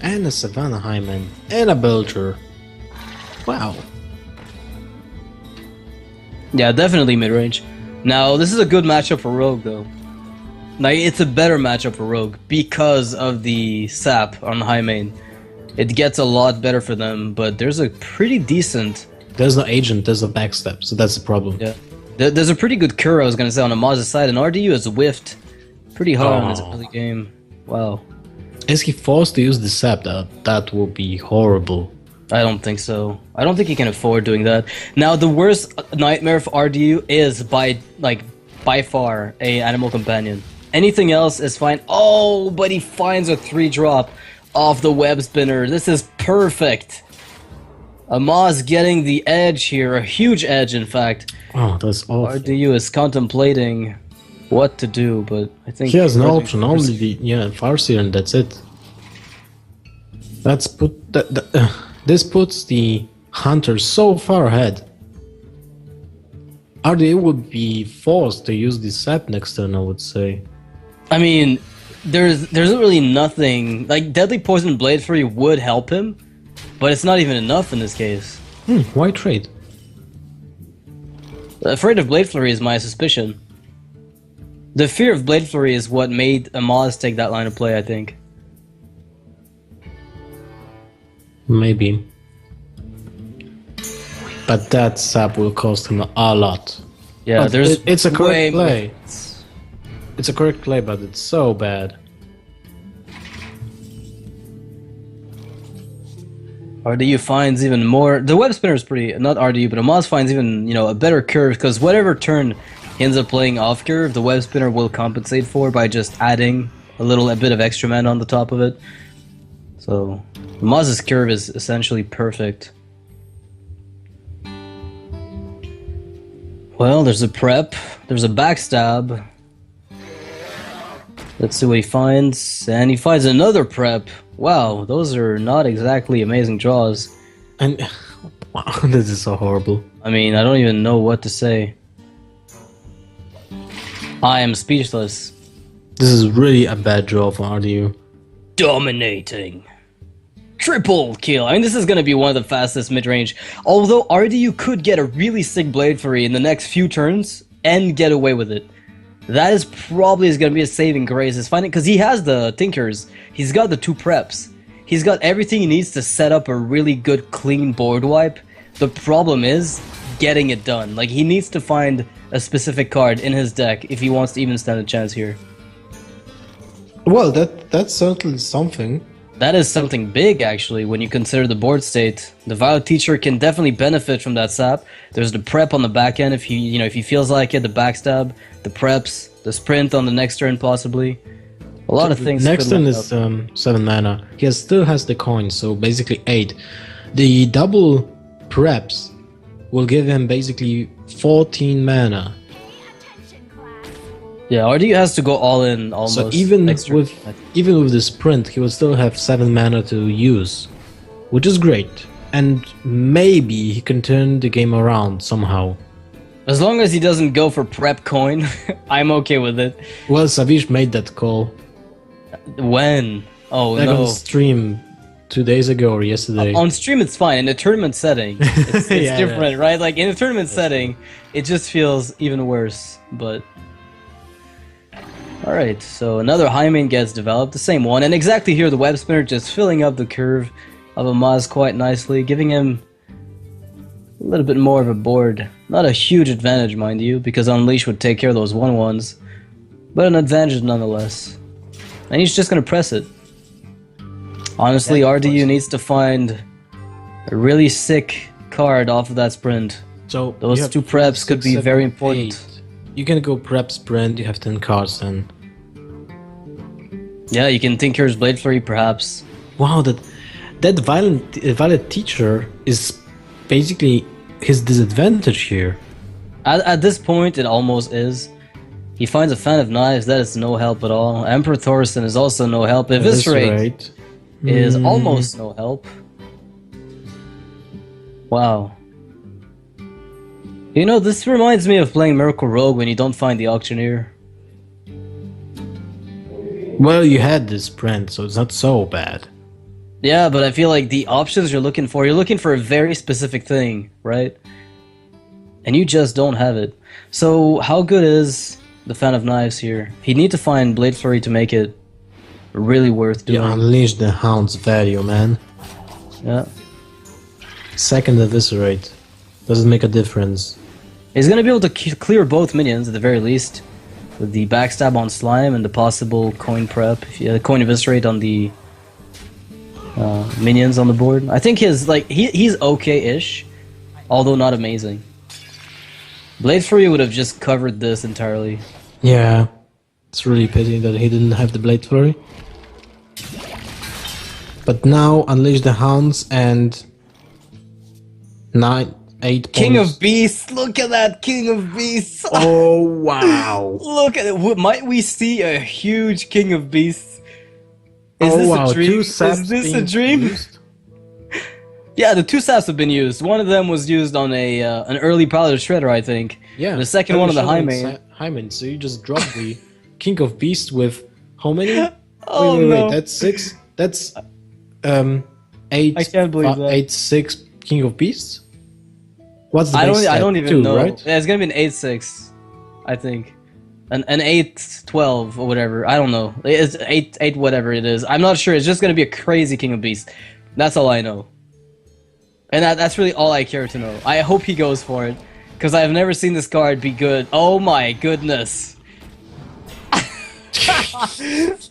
and a Savannah Hyman, and a Belcher. Wow. Yeah, definitely mid-range. Now, this is a good matchup for Rogue, though. Now, it's a better matchup for Rogue because of the sap on high main. It gets a lot better for them, but there's a pretty decent... There's no agent, there's a backstep, so that's the problem. Yeah. There's a pretty good cure, I was going to say, on Amaz's side, and RDU has whiffed pretty hard in this early game. Wow. Is he forced to use the sap? That will be horrible. I don't think so. I don't think he can afford doing that. Now, the worst nightmare for RDU is by far a animal companion. Anything else is fine. Oh, but he finds a 3-drop off the web spinner. This is perfect. Amaz getting the edge here, a huge edge, in fact. Oh, that's awful. RDU is contemplating what to do, but I think he has no option. Only the Farseer, and that's it. This puts the hunter so far ahead. RDA would be forced to use the sap next turn, I would say. I mean, there's really nothing... Like, Deadly Poison Blade Fury would help him, but it's not even enough in this case. Why trade? Afraid of Blade Flurry is my suspicion. The fear of Blade Flurry is what made Amaz take that line of play, I think. Maybe. But that sap will cost him a lot. Yeah, but there's it's a correct play. It's a correct play, but it's so bad. RDU finds even more. The web spinner is pretty, not RDU, but Amaz finds even, a better curve, because whatever turn he ends up playing off curve, the web spinner will compensate for by just adding a bit of extra mana on the top of it. So Amaz's curve is essentially perfect. Well, there's a prep, there's a backstab. Let's see what he finds, and he finds another prep. Wow, those are not exactly amazing draws. And wow, this is so horrible. I mean, I don't even know what to say. I am speechless. This is really a bad draw for RDU. Dominating. Triple kill. I mean, this is going to be one of the fastest mid-range. Although RDU could get a really sick Blade Fury in the next few turns and get away with it. That is probably going to be a saving grace. Is finding, because he has the Tinkers. He's got the 2 preps. He's got everything he needs to set up a really good, clean board wipe. The problem is getting it done. Like, he needs to find a specific card in his deck if he wants to even stand a chance here. Well, that's certainly something. That is something big, actually, when you consider the board state. The Violet Teacher can definitely benefit from that sap. There's the prep on the back end if he feels like it, the backstab, the preps, the sprint on the next turn possibly. A lot of things. Next turn is 7 mana. He still has the coin, so basically 8. The double preps will give him basically 14 mana. Yeah, RDU has to go all in almost. So even with the sprint, he will still have 7 mana to use, which is great. And maybe he can turn the game around somehow. As long as he doesn't go for prep coin, I'm okay with it. Well, Savish made that call. When? Oh, like no. on stream 2 days ago or yesterday. On stream it's fine. In a tournament setting, it's different, right? Like in a tournament setting, it just feels even worse. But alright, so another high main gets developed, the same one, and exactly here the web spinner just filling up the curve of Amaz quite nicely, giving him a little bit more of a board. Not a huge advantage, mind you, because Unleash would take care of those 1/1s, but an advantage nonetheless. And he's just gonna press it. Honestly, RDU needs to find a really sick card off of that sprint. So those 2 preps could be very important. 8. You can go prep sprint, you have 10 cards then. Yeah, you can Tinker's Blade Flurry perhaps. Wow, that Violet Teacher is basically his disadvantage here. At this point, it almost is. He finds a Fan of Knives, that is no help at all. Emperor Thorsten is also no help. Eviscerate is almost no help. Wow. You know, this reminds me of playing Miracle Rogue when you don't find the Auctioneer. Well, you had this sprint, so it's not so bad. Yeah, but I feel like the options you're looking for a very specific thing, right? And you just don't have it. So how good is the Fan of Knives here? He'd need to find Blade Flurry to make it really worth You doing. unleash the Hound's value, man. Yeah. Second Eviscerate. Does it make a difference? He's gonna be able to clear both minions at the very least, with the backstab on Slime and the possible coin prep, coin eviscerate on the minions on the board. I think he's okay-ish, although not amazing. Blade Fury would have just covered this entirely. Yeah. It's really pity that he didn't have the Blade Flurry. But now unleash the Hounds and 8 King points. of Beasts! Look at that King of Beasts! Oh wow! Look at it! Might we see a huge King of Beasts? Is this a dream? Is this a dream? Used? Yeah, the 2 saps have been used. One of them was used on an early Paladin Shredder, I think. Yeah. The second one on the High Main. High Main. So you just drop the King of Beasts with how many? Oh wait, no! that's 6. That's 8. I can't believe that. 8-6 King of Beasts. What's the I base don't even 2, know. right? Yeah, it's gonna be an 8-6, I think. An 8-12 or whatever. I don't know. It's 8 whatever it is. I'm not sure. It's just gonna be a crazy King of Beasts. That's all I know. And that's really all I care to know. I hope he goes for it, because I've never seen this card be good. Oh my goodness.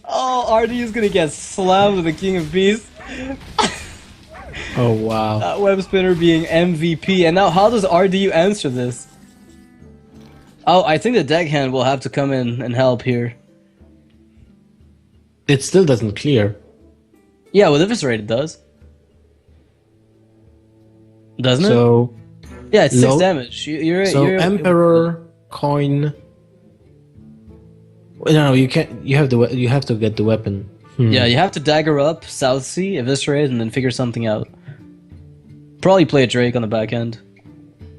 Oh, RDU's gonna get slammed with the King of Beasts. Oh wow. That web spinner being MVP. And now how does RDU answer this? Oh, I think the deckhand will have to come in and help here. It still doesn't clear. Yeah, with Eviscerate it does. Doesn't it? So Yeah, it's 6 low- damage. You're so you're, Emperor coin. No, you can't. You have to get the weapon. Yeah, you have to dagger up, South Sea, Eviscerate, and then figure something out. Probably play a Drake on the back end.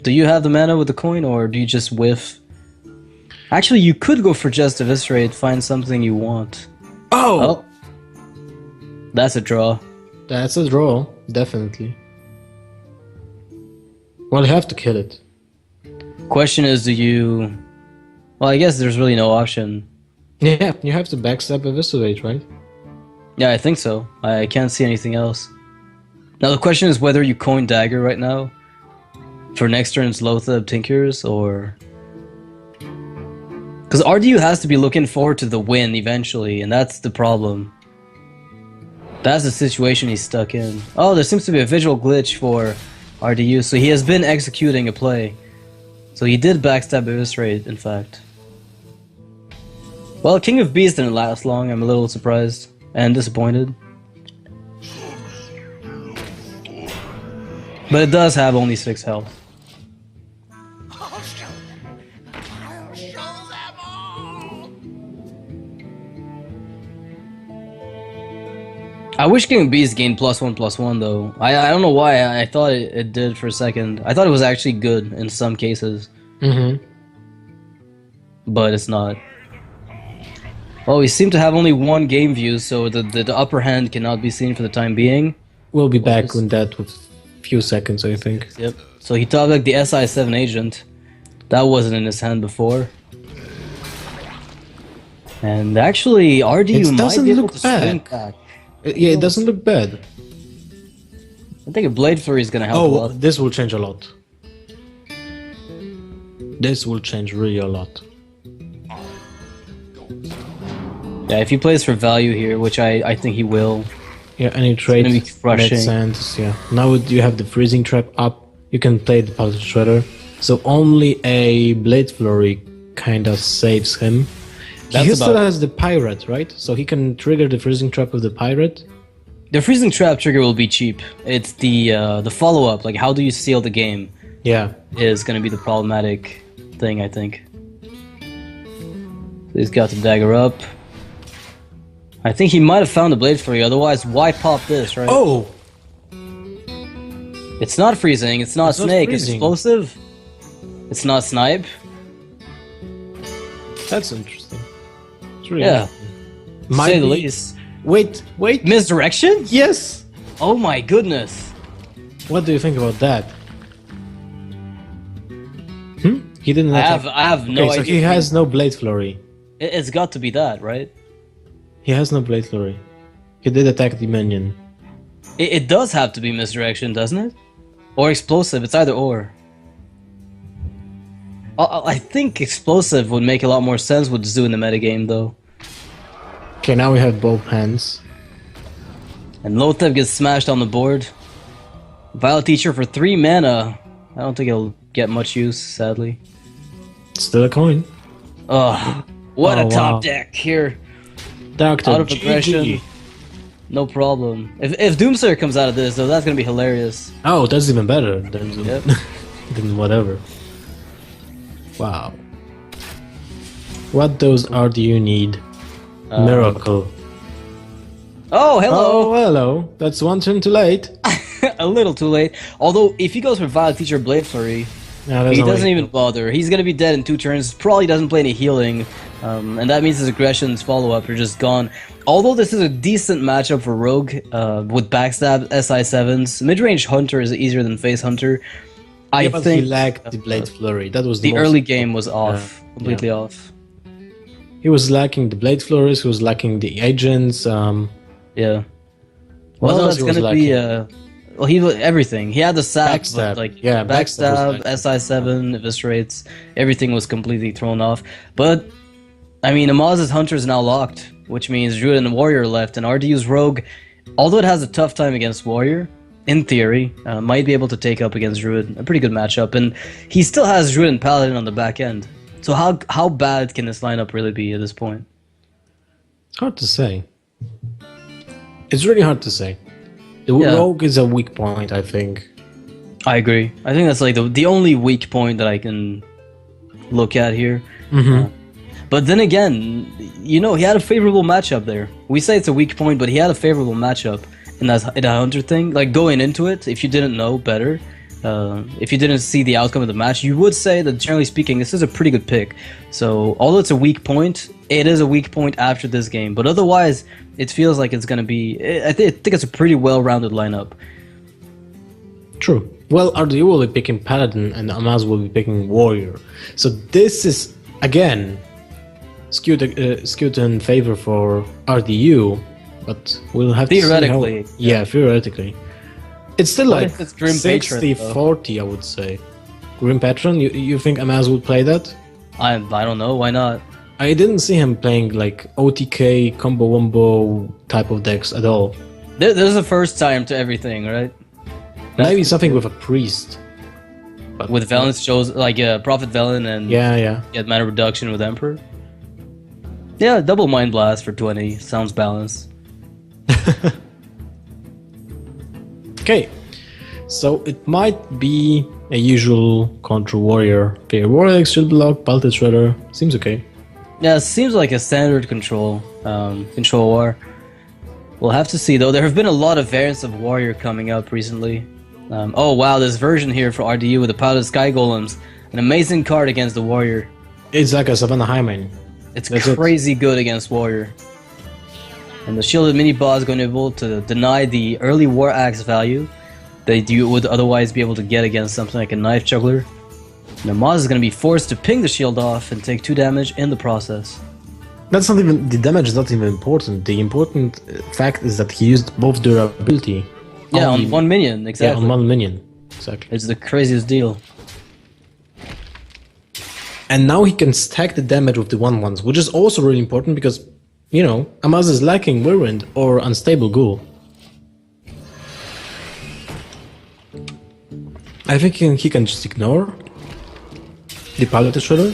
Do you have the mana with the coin, or do you just whiff? Actually, you could go for just Eviscerate, find something you want. Oh, That's a draw. that's a draw, definitely. Well, you have to kill it. Question is, do you... Well, I guess there's really no option. Yeah, you have to backstab Eviscerate, right? Yeah, I think so. I can't see anything else. Now the question is whether you coin Dagger right now for next turn's Lothab Tinkers, or... Because RDU has to be looking forward to the win eventually, and that's the problem. That's the situation he's stuck in. Oh, there seems to be a visual glitch for RDU, so he has been executing a play. So he did backstab Eviscerate, in fact. Well, King of Beasts didn't last long. I'm a little surprised and disappointed. But it does have only 6 health. I'll show them all. I wish King of Beasts gained +1/+1 though. I don't know why. I thought it did for a second. I thought it was actually good in some cases. Mm-hmm. But it's not. Well, we seem to have only 1 game view, so the upper hand cannot be seen for the time being. We'll be back on that with a few seconds, I think. Yep. So he top decked the SI7 agent. That wasn't in his hand before. And actually, RDU It might doesn't be able look to swing bad. back. Yeah, it doesn't look bad. I think a Blade Flurry is gonna help a Oh, lot. this will change a lot. This will change really a lot. Yeah, if he plays for value here, which I think he will. Yeah, any trade gonna be crushing. makes sense. Yeah. Now you have the freezing trap up. You can play the Paladin Shredder. So only a Blade Flurry kind of saves him. That's He still about- has the Pirate, right? So he can trigger the freezing trap with the Pirate. The freezing trap trigger will be cheap. It's the follow up, like how do you seal the game, Yeah. is gonna be the problematic thing, I think. He's got the dagger up. I think he might have found the Blade Flurry, otherwise why pop this, right? Oh! It's not freezing, it's not It's not snake, it's freezing. explosive. It's not snipe. That's interesting. It's really Yeah. interesting. To Might say the be- least. Wait. Misdirection? Yes! Oh my goodness. What do you think about that? He didn't I attack. have no Okay, so idea. he has no Blade Flurry. It's got to be that, right? He has no Blade Flurry. He did attack the minion. It does have to be misdirection, doesn't it? Or explosive. It's either or. I think explosive would make a lot more sense with Zoo in the metagame, though. Okay, now we have both hands. And Lothep gets smashed on the board. Violet Teacher for 3 mana. I don't think it'll get much use, sadly. Still a coin. Ugh. What Oh, a top wow. deck here. Doctor Out of aggression. No problem. If Doomsayer comes out of this, though, that's gonna be hilarious. Oh, that's even better than, Yep. than whatever. Wow. What dose R do you need? Miracle. Oh, hello! Oh, hello. That's one turn too late. A little too late. Although, if he goes for Violet Teacher Blade Flurry, No, there's he no doesn't way. even bother. He's gonna be dead in 2 turns. Probably doesn't play any healing, and that means his aggressions follow-up are just gone. Although this is a decent matchup for Rogue with backstab SI7s, mid-range Hunter is easier than face Hunter. I Yeah, but think he lacked the Blade Flurry. That was the most- early game was off, completely off. He was lacking the Blade Flurries. He was lacking the agents. Yeah. What Well, else that's he was gonna be lacking? well, he everything. He had the sap, Backstab. but like Yeah, backstab was backstab, SI7, eviscerates, everything was completely thrown off. But I mean, Amaz's Hunter is now locked, which means Druid and Warrior left, and RDU's Rogue, although it has a tough time against Warrior, in theory, might be able to take up against Druid. A pretty good matchup, and he still has Druid and Paladin on the back end. So how bad can this lineup really be at this point? It's hard to say. It's really hard to say. The Yeah. Rogue is a weak point, I think. I agree. I think that's like the only weak point that I can look at here. But then again, you know, he had a favorable matchup there. We say it's a weak point, but he had a favorable matchup in that Hunter thing. Like going into it, if you didn't know better, if you didn't see the outcome of the match, you would say that generally speaking, this is a pretty good pick. So although it's a weak point, it is a weak point after this game. But otherwise, it feels like it's going to be... I think it's a pretty well-rounded lineup. True. Well, RDU will be picking Paladin and Amaz will be picking Warrior. So this is, again, skewed in favor for RDU, but we'll have to see Theoretically, how... Yeah, theoretically. It's still What like if it's Grim Patron, 60-40, I would say. Grim Patron, you think Amaz would play that? I don't know, why not? I didn't see him playing like OTK, combo wombo type of decks at all. There's a first time to everything, right? Maybe something with a priest. But With Valence shows like Prophet Velen and yeah. get mana reduction with Emperor. Yeah, double Mind Blast for 20 sounds balanced. Okay, so it might be a usual control warrior. Okay, Warrior Shield Block, Baltic Shredder, seems okay. Yeah, it seems like a standard control war. We'll have to see though. There have been a lot of variants of Warrior coming up recently. Oh wow, this version here for RDU with the Powdered Sky Golems, an amazing card against the Warrior. It's like a Savannah Highmane. It's That's it. crazy good against Warrior. And the shielded mini boss is going to be able to deny the early War Axe value that you would otherwise be able to get against something like a Knife Juggler. And Amaz is going to be forced to ping the shield off and take 2 damage in the process. That's not even, the damage is not even important. The important fact is that he used both durability. Yeah, the- on 1 minion, Yeah, exactly. on one minion. Exactly. It's the craziest deal. And now he can stack the damage with the 1/1s, which is also really important because, you know, Amaz is lacking Whirlwind or Unstable Ghoul. I think he can just ignore the Palette Shredder.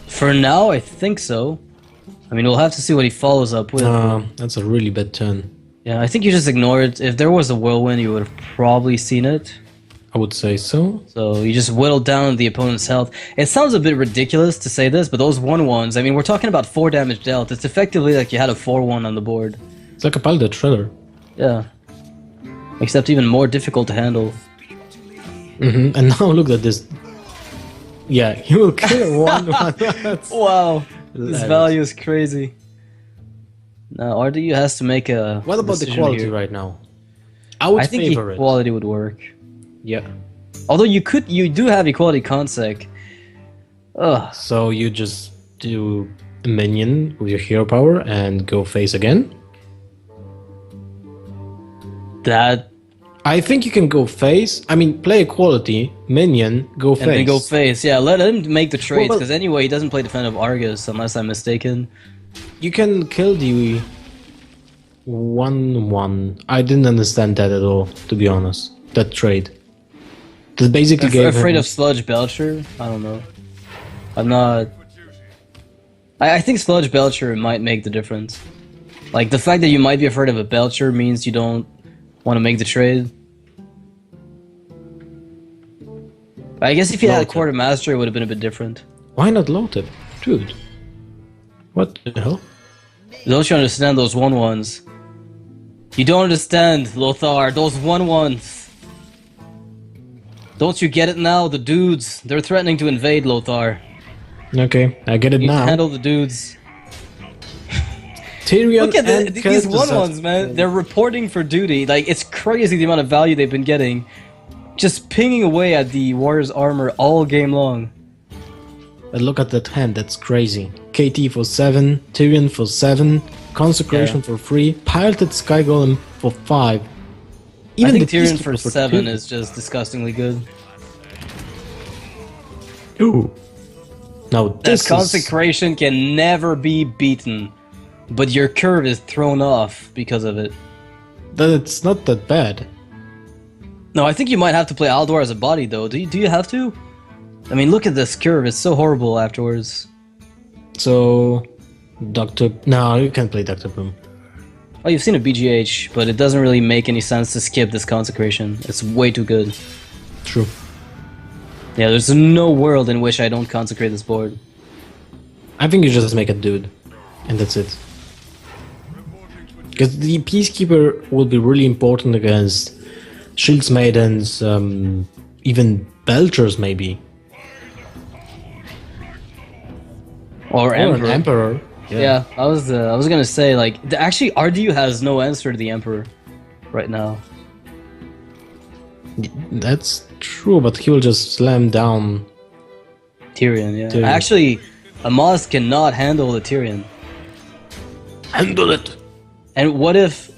For now, I think so. I mean, we'll have to see what he follows up with. That's a really bad turn. Yeah, I think you just ignore it. If there was a whirlwind, you would have probably seen it. I would say so. So you just whittle down the opponent's health. It sounds a bit ridiculous to say this, but those 1/1s, I mean, we're talking about 4 damage dealt. It's effectively like you had a 4/1 on the board. It's like a Palette Shredder. Yeah. Except even more difficult to handle. And now look at this. Yeah, he will kill one. That's Wow. This hilarious. value is crazy. Now, RDU has to make a What about the decision quality here. right now? I would I think favor it. equality would work. Yeah. Although you do have equality consec. Ugh. So you just do a minion with your hero power and go face again. That I think you can go face. I mean, play equality, minion, go face. and then go face. Yeah, let him make the trades Well- because anyway he doesn't play defensive Argus unless I'm mistaken. You can kill the 1/1. I didn't understand that at all, to be honest. That trade. That basically gave Afraid him... of Sludge Belcher? I don't know. I'm not. I think Sludge Belcher might make the difference. Like the fact that you might be afraid of a Belcher means you don't want to make the trade. I guess if you had a Loaded. Quartermaster, it would have been a bit different. Why not loaded? Dude. What the hell? Don't you understand those 1/1s? You don't understand, Lothar, those 1/1s. Don't you get it now? The dudes, they're threatening to invade Lothar. Okay, I get it You need to now. handle the dudes. Tyrion Look at and these Kel'Thuzad. 1/1s, man. They're reporting for duty. Like, it's crazy the amount of value they've been getting. Just pinging away at the Warrior's armor all game long. But look at that hand, that's crazy. KT for 7, Tyrion for 7, Consecration Yeah. for 3, Piloted Sky Golem for 5. I think the Tyrion Peacekeeper for 7 2. is just disgustingly good. Ooh. Now That this is... consecration can never be beaten, but your curve is thrown off because of it. That it's not that bad. No, I think you might have to play Aldor as a body though. Do you have to? I mean, look at this curve. It's so horrible afterwards. So... Dr... No, you can't play Dr. Boom. Oh, you've seen a BGH, but it doesn't really make any sense to skip this consecration. It's way too good. True. Yeah, there's no world in which I don't consecrate this board. I think you just make a dude. And that's it. Because the Peacekeeper will be really important against Shields Maidens, even Belchers maybe. Or Or Emperor. an Emperor. Yeah, I was gonna say like actually RDU has no answer to the Emperor right now. That's true, but he will just slam down. Tyrion, yeah. Tyrion. Actually, Amaz cannot handle the Tyrion. Handle it! And what if?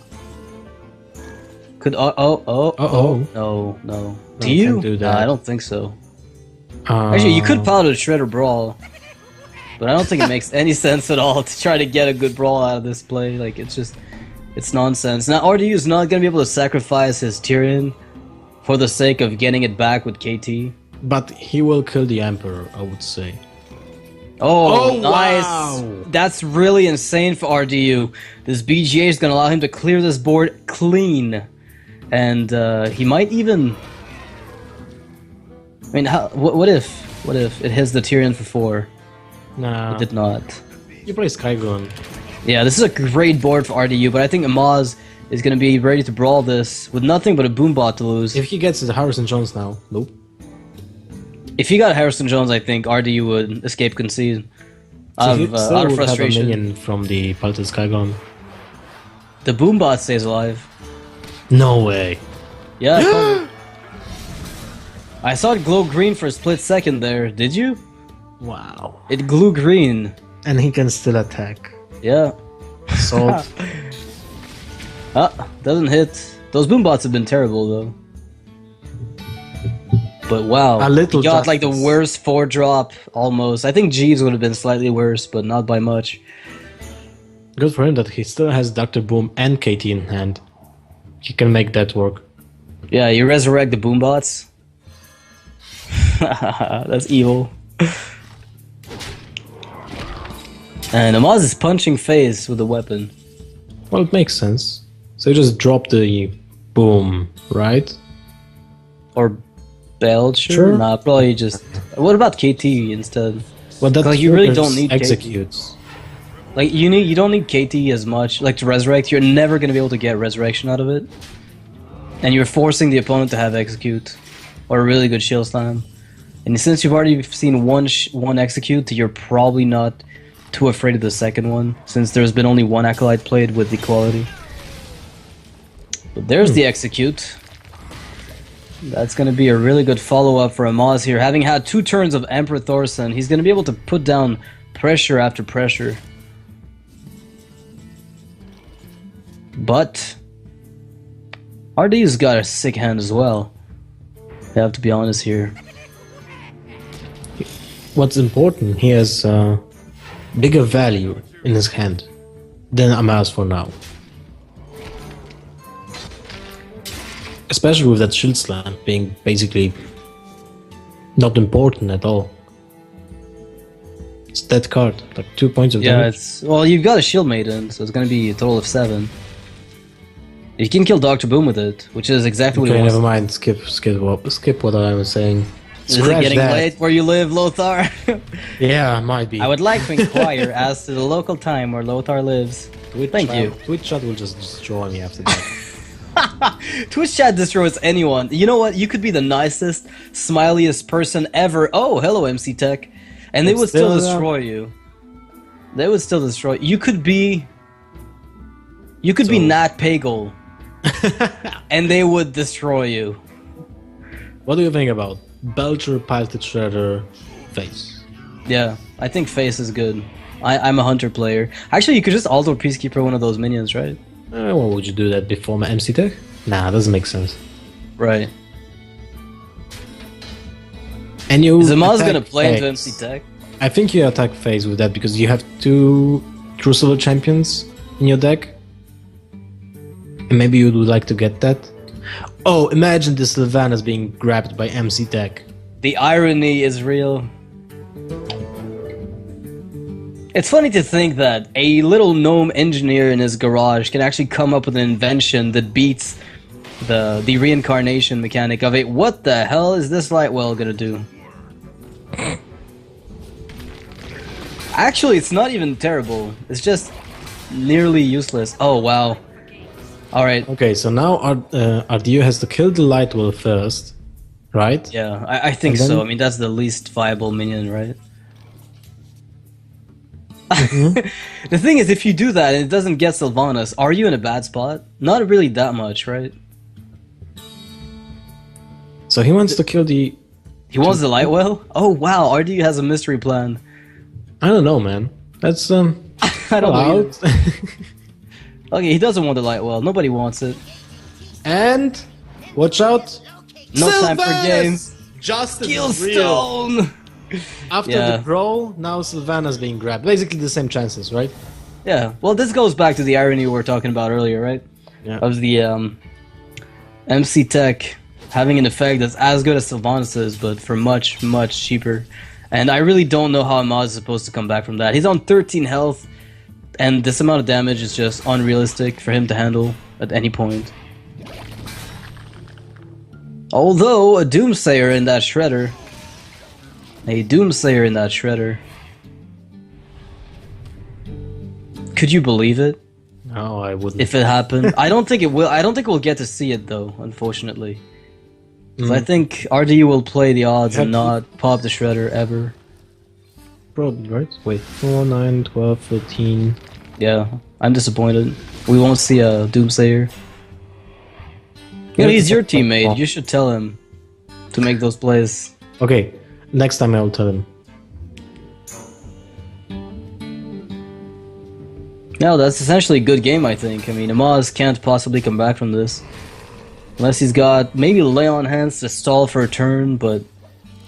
Could Uh-oh. no. Do No, you? can't do that. Nah, I don't think so. Actually, you could pilot a Shredder Brawl, but I don't think it makes any sense at all to try to get a good brawl out of this play. Like it's nonsense. Now RDU is not gonna be able to sacrifice his Tyrion for the sake of getting it back with KT. But he will kill the Emperor, I would say. Oh, Oh, nice! wow. That's really insane for RDU. This BGA is gonna allow him to clear this board clean, and he might even. I mean, what if it hits the Tyrion for 4? Nah. It did not. You play Skygon. Yeah, this is a great board for RDU, but I think Amaz is gonna be ready to brawl this with nothing but a Boombot to lose. If he gets his Harrison Jones now, nope. If he got Harrison Jones, I think RDU would escape concede So he out still of would have a frustration. minion from the Piloted Skygon. The Boombot stays alive. No way. Yeah. I saw it glow green for a split second there. Did you? Wow. It glue green. And he can still attack. Yeah. Assault. Doesn't hit. Those boombots have been terrible though. But wow, A little he got like the justice. worst 4-drop almost. I think Jeeves would have been slightly worse, but not by much. Good for him that he still has Dr. Boom and KT in hand. He can make that work. Yeah, you resurrect the boombots. That's evil. And Amaz is punching face with a weapon. Well, it makes sense. So you just drop the boom, right? Or Belcher? Sure. Nah, probably just. What about KT instead? Well, that Like, you really triggers don't need KT. executes. Like you don't need KT as much. Like to resurrect, you're never gonna be able to get resurrection out of it, and you're forcing the opponent to have execute, or a really good shield slam. And since you've already seen one execute, you're probably not too afraid of the second one, since there's been only one acolyte played with equality. But there's the execute. That's going to be a really good follow-up for Amaz here. Having had 2 turns of Emperor Thorson, he's going to be able to put down pressure after pressure. But RDU's got a sick hand as well. I have to be honest here. What's important, he has bigger value in his hand than Amaz for now. Especially with that shield slam being basically not important at all. It's that card, like 2 points of damage. It's well, you've got a shield maiden, so it's gonna be a total of 7. You can kill Dr. Boom with it, which is exactly what Okay, he wants. never mind. Skip what I was saying. Is it getting late where you live, Lothar? Yeah, might be. I would like to inquire as to the local time where Lothar lives. Thank you. Twitch chat will just destroy me after that. Twitch chat destroys anyone. You know what? You could be the nicest, smiliest person ever. Oh, hello, MC Tech. And they It's would still still, destroy you. They would still destroy you. You could be Nat Pagel. And they would destroy you. What do you think about Belcher, Piloted Shredder, Face? Yeah, I think Face is good. I'm a Hunter player. Actually, you could just Alto Peacekeeper one of those minions, right? Why would you do that before my MC Tech? Nah, doesn't make sense. Right. And you Is Amaz attack gonna play into Face. MC Tech? I think you attack Phase with that because you have 2 Crucible champions in your deck. And maybe you would like to get that. Oh, imagine this Sylvanas being grabbed by MC Tech. The irony is real. It's funny to think that a little gnome engineer in his garage can actually come up with an invention that beats the reincarnation mechanic of it. What the hell is this Lightwell gonna do? Actually, it's not even terrible. It's just nearly useless. Oh, wow. Alright. Okay, so now RDU has to kill the Lightwell first, right? Yeah, I think And then- so. I mean, that's the least viable minion, right? The thing is, if you do that and it doesn't get Sylvanas, are you in a bad spot? Not really that much, right? So he wants to kill the... He wants the Lightwell? Oh wow, RDU has a mystery plan. I don't know, man. That's I don't know. out. Okay, he doesn't want the Lightwell. Nobody wants it. And watch out. No time for Sylvanas! games. Justice is real. Killstone! After Yeah. the brawl, now Sylvanas being grabbed. Basically the same chances, right? Yeah, well, this goes back to the irony we were talking about earlier, right? Yeah. Of the MC Tech having an effect that's as good as Sylvanas' but for much, much cheaper. And I really don't know how Amaz is supposed to come back from that. He's on 13 health, and this amount of damage is just unrealistic for him to handle at any point. Although, a Doomsayer in that Shredder. A Doomsayer in that Shredder. Could you believe it? No, I wouldn't. If it happened? I don't think it will. I don't think we'll get to see it though, unfortunately. 'Cause I think RDU will play the odds and not pop the Shredder ever. Probably, right? Wait, 4, 9, 12, 13. Yeah, I'm disappointed. We won't see a Doomsayer. You know, he's your teammate. You should tell him to make those plays. Okay, next time I'll tell him. No, that's essentially a good game, I think. I mean, Amaz can't possibly come back from this. Unless he's got maybe Lay on Hands to stall for a turn, but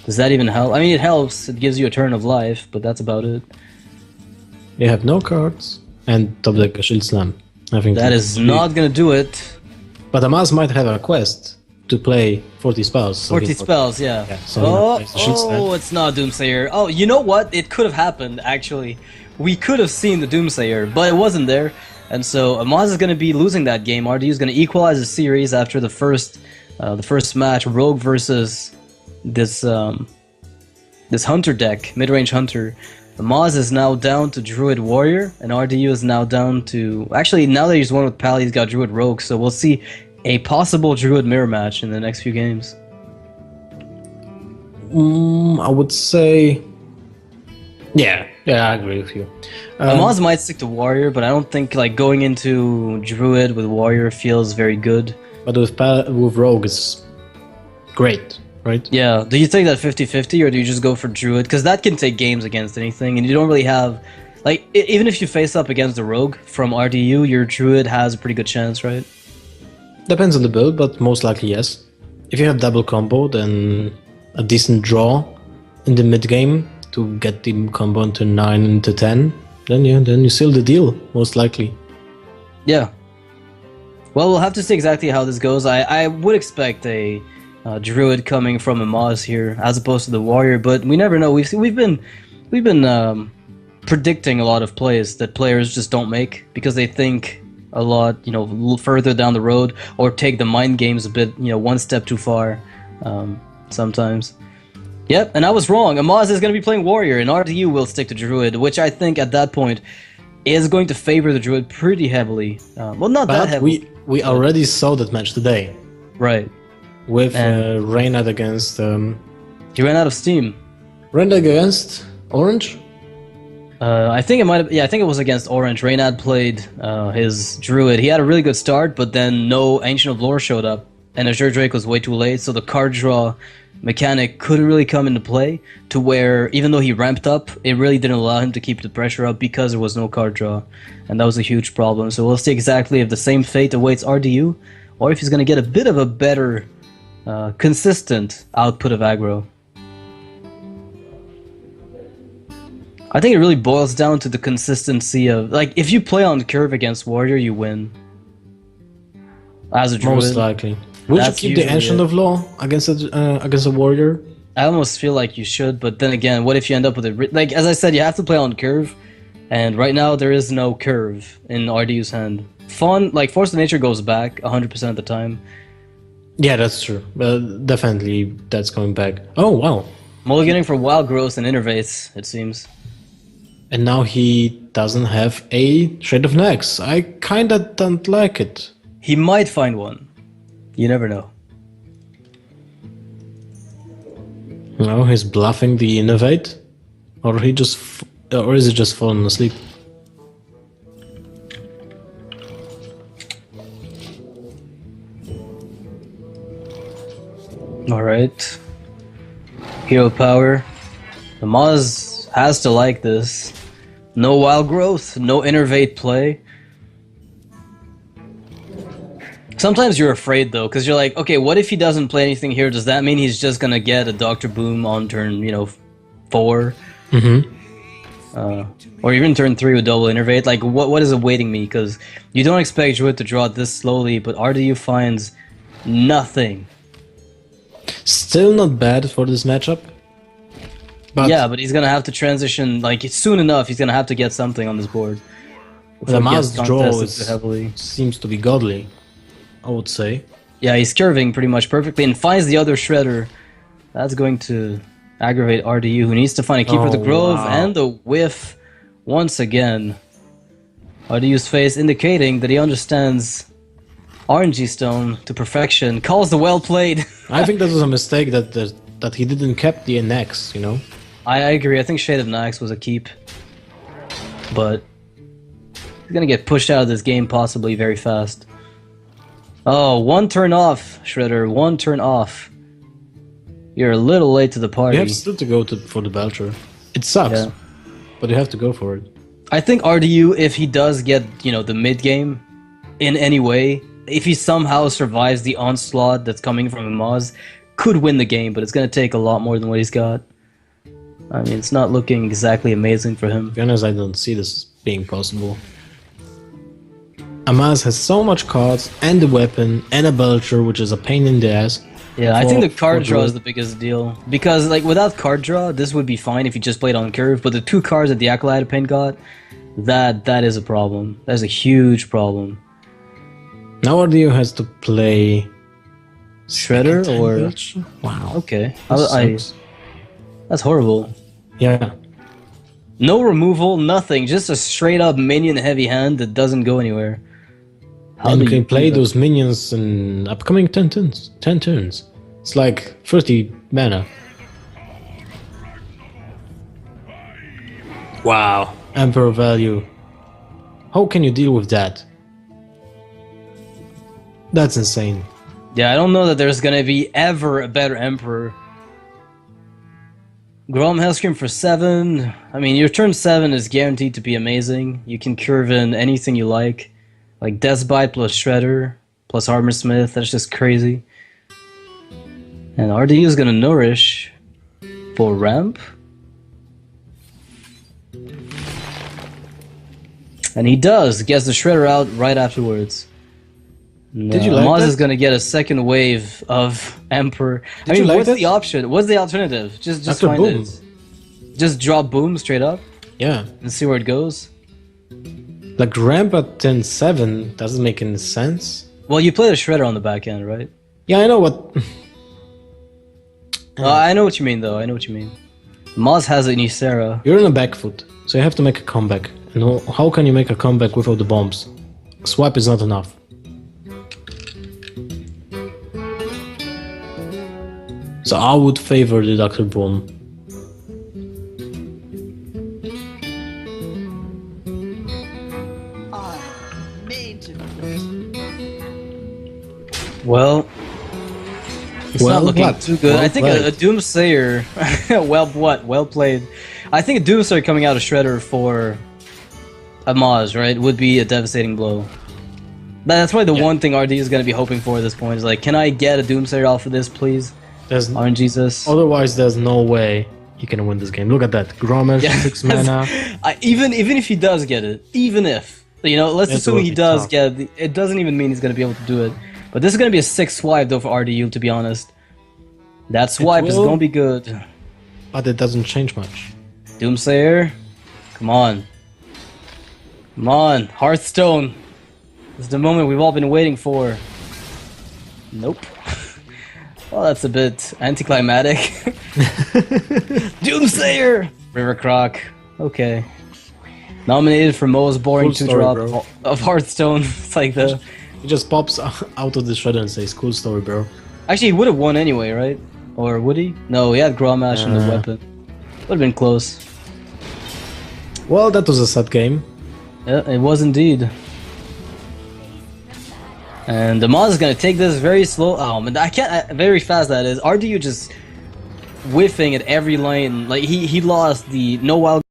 does that even help? I mean, it helps. It gives you a turn of life, but that's about it. You have no cards and top deck a Shield Slam. I think That is not gonna do it. But Amaz might have a quest to play 40 spells. so 40 he- spells, yeah. so Oh, he plays the Shield Slam. it's not Doomsayer. Oh, you know what? It could have happened, actually. We could have seen the Doomsayer, but it wasn't there. And so Amaz is going to be losing that game. RDU is going to equalize the series after the first match, Rogue versus this this Hunter deck, mid-range Hunter. Amaz is now down to Druid Warrior, and RDU is now down to... Actually, now that he's won with Pally, he's got Druid Rogue, so we'll see a possible Druid Mirror match in the next few games. I would say... Yeah, Yeah, I agree with you. Amaz might stick to warrior, but I don't think like going into druid with warrior feels very good. But with rogue, it's great, right? Yeah, do you take that 50-50 or do you just go for druid? Because that can take games against anything, and you don't really have like even if you face up against the rogue from RDU, your druid has a pretty good chance, right? Depends on the build, but most likely yes. If you have double combo, then a decent draw in the mid game to get the combo into 9 into 10, then you seal the deal, most likely. Yeah. Well, we'll have to see exactly how this goes. I would expect a druid coming from Amaz here as opposed to the warrior, but we never know. We've been predicting a lot of plays that players just don't make because they think a lot, further down the road or take the mind games a bit, one step too far sometimes. Yep, and I was wrong. Amaz is going to be playing warrior, and RDU will stick to druid, which I think at that point is going to favor the druid pretty heavily. Well, not that But heavily. we already saw that match today Right. with Reynad against He ran out of steam. Reynad against Orange. I think it might have. Yeah, I think it was against Orange. Reynad played his druid. He had a really good start, but then no Ancient of Lore showed up, and Azure Drake was way too late. So the card draw mechanic couldn't really come into play. To where even though he ramped up, it really didn't allow him to keep the pressure up because there was no card draw, and that was a huge problem. So we'll see exactly if the same fate awaits RDU, or if he's going to get a bit of a better, consistent output of aggro. I think it really boils down to the consistency of, like, if you play on curve against warrior, you win. As a druid. Most likely. Would you That's keep the usually Ancient it. of Law against a warrior? I almost feel like you should, but then again, what if you end up with it? Like, as I said, you have to play on curve, and right now there is no curve in RDU's hand. Force of Nature goes back 100% of the time. Yeah, that's true. Definitely, that's going back. Oh wow! Mulliganing for Wild Growth and Innervates, it seems. And now he doesn't have a Shade of Nex. I kinda don't like it. He might find one. You never know. No, he's bluffing the Innovate, or or is it just falling asleep? Alright. Hero power. Amaz has to like this. No wild growth, no innervate play. Sometimes you're afraid though, because you're like, okay, what if he doesn't play anything here? Does that mean he's just gonna get a Dr. Boom on turn, 4? Or even turn 3 with double innervate? Like, what is awaiting me? Because you don't expect Druid to draw it this slowly, but RDU finds nothing. Still not bad for this matchup. But Yeah, but he's gonna have to transition, like, soon enough, he's gonna have to get something on this board. the before he gets Amaz draw contested too heavily. seems to be godly, I would say. Yeah, he's curving pretty much perfectly and finds the other Shredder. That's going to aggravate RDU, who needs to find a Keeper of the Oh, Grove wow. and the whiff once again. RDU's face indicating that he understands RNG Stone to perfection. Calls the well played. I think that was a mistake that he didn't keep the NX, I agree. I think Shade of Nax was a keep. But he's going to get pushed out of this game possibly very fast. Oh, one turn off, Shredder. One turn off. You're a little late to the party. You have still to go for the Belcher. It sucks, Yeah. but you have to go for it. I think RDU, if he does get, the mid game in any way, if he somehow survives the onslaught that's coming from Amaz, could win the game, but it's going to take a lot more than what he's got. I mean, it's not looking exactly amazing for him. To be honest, I don't see this being possible. Amaz has so much cards, and a weapon, and a Belcher, which is a pain in the ass. Yeah, I think the card for draw is Druid. the biggest deal. Because, without card draw, this would be fine if you just played on curve, but the 2 cards that the Acolyte Pain got, that is a problem. That is a huge problem. Now RDU has to play Shredder Second or... Belcher? Wow. Okay. That sucks. That's horrible. Yeah. No removal, nothing. Just a straight up minion heavy hand that doesn't go anywhere. How And do you can do play that? those minions in upcoming 10 turns. 10 turns. It's like 30 mana. Wow. Emperor value. How can you deal with that? That's insane. Yeah, I don't know that there's gonna be ever a better Emperor. Grom Hellscream for 7. I mean, your turn 7 is guaranteed to be amazing. You can curve in anything you like Deathbite plus Shredder plus Armorsmith. That's just crazy. And RDU is gonna Nourish for ramp. And he does, gets the Shredder out right afterwards. Did you like Amaz that? is gonna get a second wave of Emperor. Did you like what's that? the option? What's the alternative? Just After find Boom. it. Just drop Boom straight up Yeah. and see where it goes. Like ramp at 10-7 doesn't make any sense. Well, you play the Shredder on the back end, right? Yeah, I know what. I know what you mean, though. I know what you mean. Maz has an Ysera. You're on a back foot, so you have to make a comeback. And how can you make a comeback without the bombs? Swipe is not enough. So I would favor the Dr. Boom. I'm made to Well, it's Well, not looking what? too good. Well I think played. a Doomsayer. Well played. I think a Doomsayer coming out of Shredder for Amaz, right, would be a devastating blow. That's probably the one thing RD is going to be hoping for at this point. Is like, can I get a Doomsayer off of this, please? There's RNGesus. Otherwise, there's no way you can win this game. Look at that. Gromesh, Yeah. 6 mana. Even if he does get it, even if, let's It assume will he be does tough. get it, it doesn't even mean he's going to be able to do it. But this is going to be a 6 swipe though for RDU, to be honest. That swipe is will. going to be good. But it doesn't change much. Doomsayer, come on. Come on, Hearthstone. This is the moment we've all been waiting for. Nope. Well, that's a bit anticlimactic. Doomsayer! River Croc. Okay. Nominated for most boring Cool story, 2-drop bro. of Hearthstone. It's like the... He just pops out of the shredder and says, cool story, bro. Actually, he would have won anyway, right? Or would he? No, he had Grommash and the weapon. Would have been close. Well, that was a sad game. Yeah, it was indeed. And the Amaz is gonna take this very slow. Oh man, I can't. Very fast that is. RDU just whiffing at every lane. Like he lost the no wild